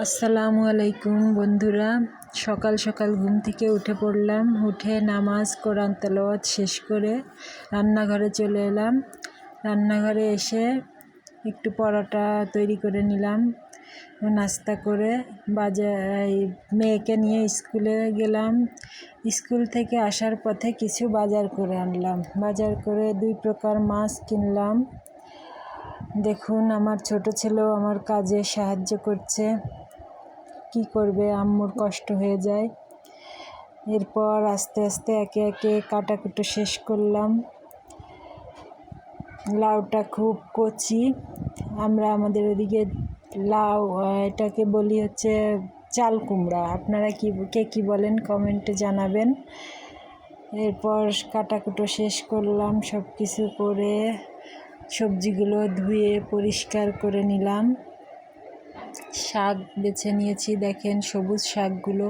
আসসালামু আলাইকুম বন্ধুরা, সকাল সকাল ঘুম থেকে উঠে পড়লাম। উঠে নামাজ কোরআন তেলাওয়াত শেষ করে রান্নাঘরে চলে এলাম। রান্নাঘরে এসে একটু পরোটা তৈরি করে নিলাম। নাস্তা করে মেয়েকে নিয়ে স্কুলে গেলাম। স্কুল থেকে আসার পথে কিছু বাজার করে আনলাম। বাজার করে 2 প্রকার মাছ কিনলাম। দেখুন, আমার ছোট ছেলেও আমার কাজে সাহায্য করছে। কি করবে, আম্মুর কষ্ট হয়ে যায়। এরপর আস্তে আস্তে একে একে কাটাকুটো শেষ করলাম। লাউটা খুব কচি, আমরা আমাদের ওদিকে লাউ এটাকে বলি হচ্ছে চাল কুমড়া। আপনারা কি বলেন কমেন্টে জানাবেন। এরপর কাটাকুটো শেষ করলাম, সব কিছু করে সবজিগুলো ধুয়ে পরিষ্কার করে নিলাম। শাক বেছে নিয়েছি, দেখেন সবুজ শাকগুলো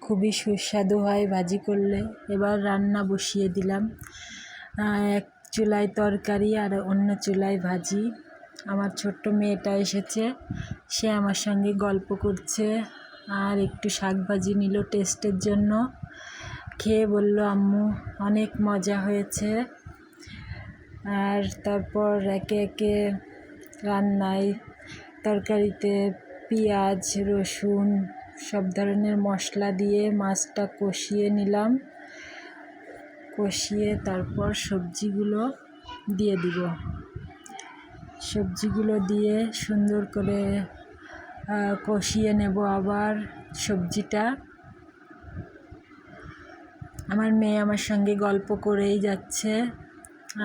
খুবই সুস্বাদু হয় ভাজি করলে। এবার রান্না বসিয়ে দিলাম, এক চুলায় তরকারি আর অন্য চুলায় ভাজি। আমার ছোট্ট মেয়েটা এসেছে, সে আমার সঙ্গে গল্প করছে আর একটু শাক ভাজি নিল টেস্টের জন্য। খেয়ে বলল, আম্মু অনেক মজা হয়েছে। আর তারপর একে একে রান্নায় তরকারিতে পেঁয়াজ রসুন সব ধরনের মশলা দিয়ে মাছটা কষিয়ে নিলাম। কষিয়ে তারপর সবজিগুলো দিয়ে দিব। সবজিগুলো দিয়ে সুন্দর করে কষিয়ে নেব আবার সবজিটা। আমার মেয়ে আমার সঙ্গে গল্প করেই যাচ্ছে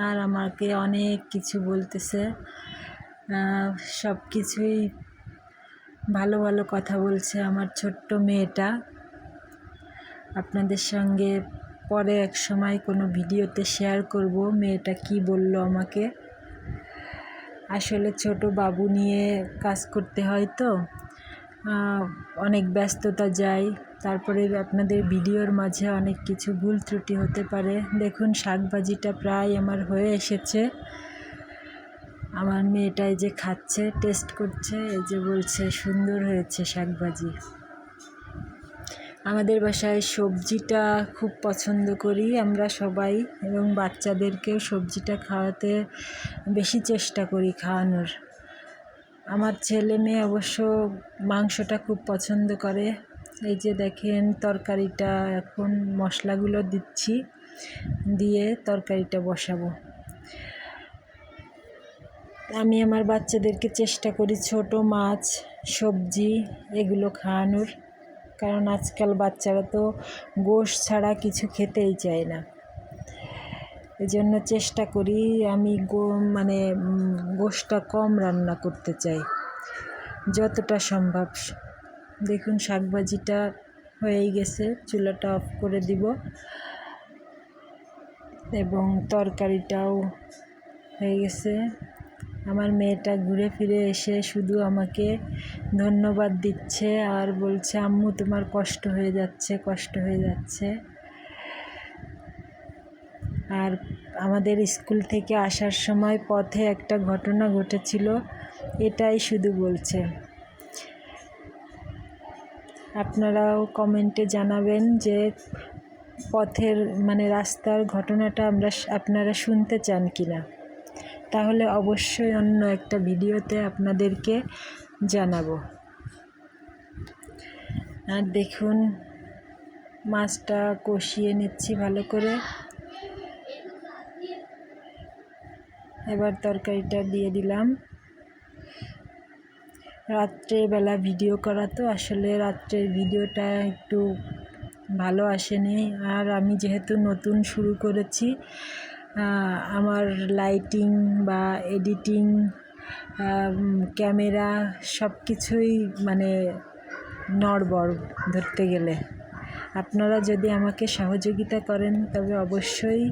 আর আমাকে অনেক কিছু বলতেছে। সব কিছুই ভালো ভালো কথা বলছে আমার ছোট্ট মেয়েটা। আপনাদের সঙ্গে পরে এক সময় কোনো ভিডিওতে শেয়ার করব মেয়েটা কি বলল আমাকে। আসলে ছোট বাবু নিয়ে কাজ করতে হয় তো অনেক ব্যস্ততা যায়। তারপরে আপনাদের ভিডিওর মাঝে অনেক কিছু ভুল ত্রুটি হতে পারে। দেখুন, শাক ভাজিটা প্রায় আমার হয়ে এসেছে। আমার মেয়েটাই যে খাচ্ছে, টেস্ট করছে, এই যে বলছে সুন্দর হয়েছে শাক ভাজি। আমাদের বাসায় সবজিটা খুব পছন্দ করি আমরা সবাই, এবং বাচ্চাদেরকেও সবজিটা খাওয়াতে বেশি চেষ্টা করি খাওয়ানোর। আমার ছেলে মেয়ে অবশ্য মাংসটা খুব পছন্দ করে। এই যে দেখেন, তরকারিটা এখন মশলাগুলো দিচ্ছি, দিয়ে তরকারিটা বসাবো। আমি আমার বাচ্চাদেরকে চেষ্টা করি ছোট মাছ সবজি এগুলো খাওয়ানোর, কারণ আজকাল বাচ্চারা তো গোশত ছাড়া কিছু খেতেই চায় না। এজন্য চেষ্টা করি আমি গোশতটা কম রান্না করতে চাই যতটা সম্ভব। দেখুন, শাকভাজিটা হয়েই গেছে, চুলাটা অফ করে দিব এবং তরকারিটাও হয়ে গেছে। আমার মেয়েটা ঘুরে ফিরে এসে শুধু আমাকে ধন্যবাদ দিচ্ছে আর বলছে, আম্মু তোমার কষ্ট হয়ে যাচ্ছে। আর আমাদের স্কুল থেকে আসার সময় পথে একটা ঘটনা ঘটেছিল, এটাই শুধু বলছে। আপনারাও কমেন্টে জানাবেন যে পথের রাস্তার ঘটনাটা আপনারা শুনতে চান কিনা, তাহলে অবশ্যই অন্য একটা ভিডিওতে আপনাদেরকে জানাবো। আর দেখুন, মাছটা কষিয়ে নিচ্ছি ভালো করে। এবার তরকারিটা দিয়ে দিলাম। রাত্রেবেলা ভিডিও করা তো, আসলে রাত্রের ভিডিওটা একটু ভালো আসেনি। আর আমি যেহেতু নতুন শুরু করেছি, আমার লাইটিং বা এডিটিং ক্যামেরা সব কিছুই নড়বড় ধরতে গেলে। আপনারা যদি আমাকে সহযোগিতা করেন তবে অবশ্যই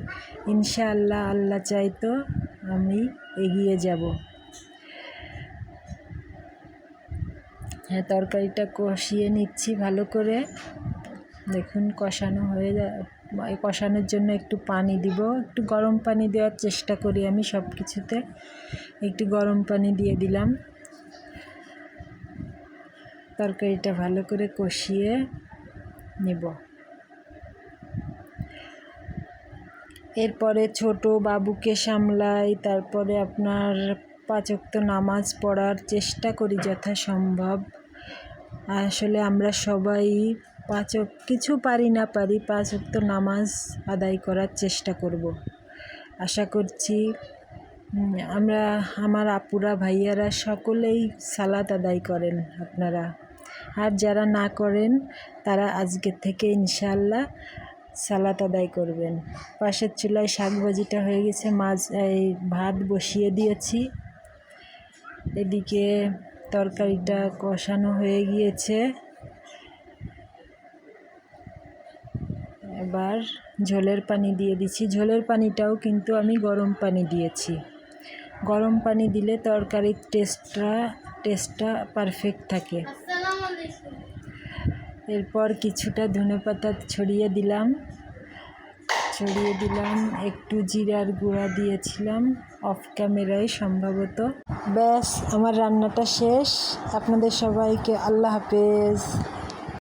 ইনশাআল্লাহ, আল্লাহ চাইতো আমি এগিয়ে যাব। হ্যাঁ, তরকারিটা কষিয়ে নিচ্ছি ভালো করে। দেখুন, কষানোর জন্য একটু পানি দিব, একটু গরম পানি দেওয়ার চেষ্টা করি আমি সব কিছুতে। একটু গরম পানি দিয়ে দিলাম। তরকারিটা ভালো করে কষিয়ে নেব। এরপরে ছোট বাবুকে সামলাই, তারপরে আপনার 5 ওয়াক্ত নামাজ পড়ার চেষ্টা করি যথাসম্ভব। আসলে আমরা সবাই কিছু পারি না পারি 5 ওয়াক্ত নামাজ আদায় করার চেষ্টা করব। আশা করছি আমার আপুরা ভাইয়ারা সকলেই সালাত আদায় করেন আপনারা, আর যারা না করেন তারা আজকে থেকে ইনশাআল্লাহ সালাত আদায় করবেন। পাশের চুলায় শাক ভাজিটা হয়ে গেছে, ভাত বসিয়ে দিয়েছি। এদিকে তরকারিটা কষানো হয়ে গিয়েছে। এবার ঝোলের পানি দিয়ে দিচ্ছি। ঝোলের পানিটাও কিন্তু আমি গরম পানি দিয়েছি। গরম পানি দিলে তরকারির টেস্টটা পারফেক্ট থাকে। এরপর কিছুটা ধনেপাতা ছড়িয়ে দিলাম, একটু জিরার গুঁড়া দিয়েছিলাম অফ ক্যামেরায় সম্ভবত। ব্যাস, আমার রান্নাটা শেষ। আপনাদের সবাইকে আল্লাহ হাফেজ।